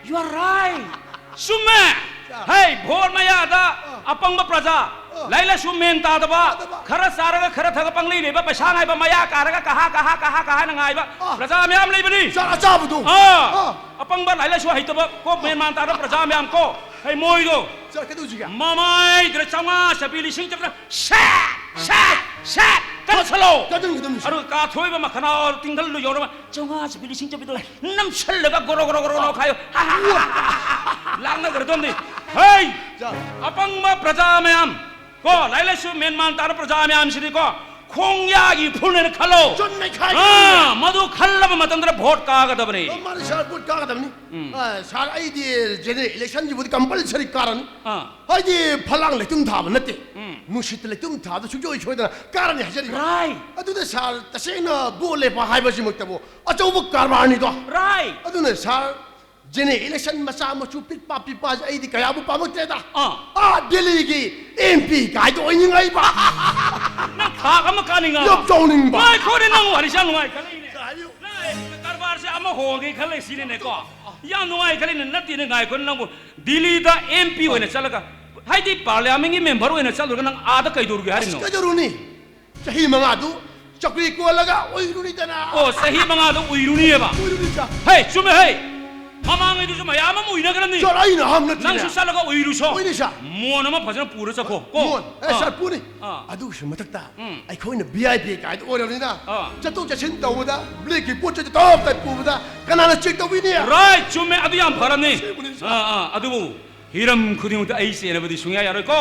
you are right สุเมเฮ้ยโพลมายาดาอปังบประจาไล่ละสุเมนตาตบะขรสารกขรทกปังลีเลยบะประชาไงบะมายาการกะกะฮะนังไงบะประจามยามเลยบดีจ้าบุตรอปังบะไล่ละชัวให้ตบะก็เมนมันตาตประจามยามก็ให้มวยดูจ้าแค่ดูจิกะมาไม่เดี๋ยวจังหวะสปีลิชิงจับนะแช่กันสโลอารุกาถอยบะมาขนาดติงกันลุยอร์มาจังหวะสปีลิชิงจับไปตัวน้ำเชลเลยก็กรอขายล้างนักกระตุ้นดิเฮ้ยอปังบะประจามยามก็ไล่ละชัวเมนมันตาตประจามยามสิริก็คงยากีพูนเนี่ยขัลโลจนไม่ขายมาดูขัลละมาตั้งแต่โหวตกากระดับนี้มาดิชาร์พูดกากระดับนี้ชาร์ไอ้ที่เจเนอิเล็กชันอยู่บนคัมเปลชริการันไอ้ที่พลังเลยตุ้มถามนั่นเองมุชิตเลยตุ้มถามแต่ชุดย่อยช่วยนะการันเนี่ยชริการไอ้ตัวเนี่ยชาร์แต่เช่นบัวเล็บหายไปสิมุกแต่บัวไอ้เจ้าบุกการบานี่ตัวไอ้ตัวเนี่ยชาร์เจเนอิเล็กชันมาสามมาชูปิดปาปิปาไอ้ที่กายบุปผามุกเตต้าเดลีกีเอ็มพีกายตัวยังไงบ้านั่งขากรรมการยังไงยกจงนึงบ้าไม่คนนั่งวันนี้ช่างไงกันเลยเนี่ยการบาร์เสียอามาโหงกันกันเลยสิเนี่ยก็ยังไงกันเลยนั่นที่เนี่ยไงคนนั่งดิลีดาเอ็มพีวันนี้ช่างละกันให้ที่ปาร์เลอามิงเมมเบอร์วันนี้ช่างละกันนั่งอาดะใครดูร์กันนี่ก็จะรู้นี่จะหิมังอาดูจักรีกัวละกันอุ้ยรู้นี่แต่นะโอ้สหิมังอาดูอุ้ยรู้นี่ป่ะเฮ้ยชุมเฮ้ยมามังไอ้ดูชุมยามามุยนักกันนี่จอดไอ้นะฮัมนัดนั่งสุดสัลละก็อุ้ยรู้ชัวอุ้ยนี่ช่ามัวน้ำมันพัฒนาปูระสักคนมัวเอ้ชาปูนี่อะดูชมาตักตาไอ้คนเนี่ย VIP กายตัวเดียวนี่นะจะต้องจะชินตัวได้บลิกปูจะต้องแต่ปูได้กันนั่นเช็คตัววินี่ไรชุมอะดูยังพารานี่อะดูฮิรัมคุดิมุตไอเสียนะบดีสุงยาอย่าเลยก็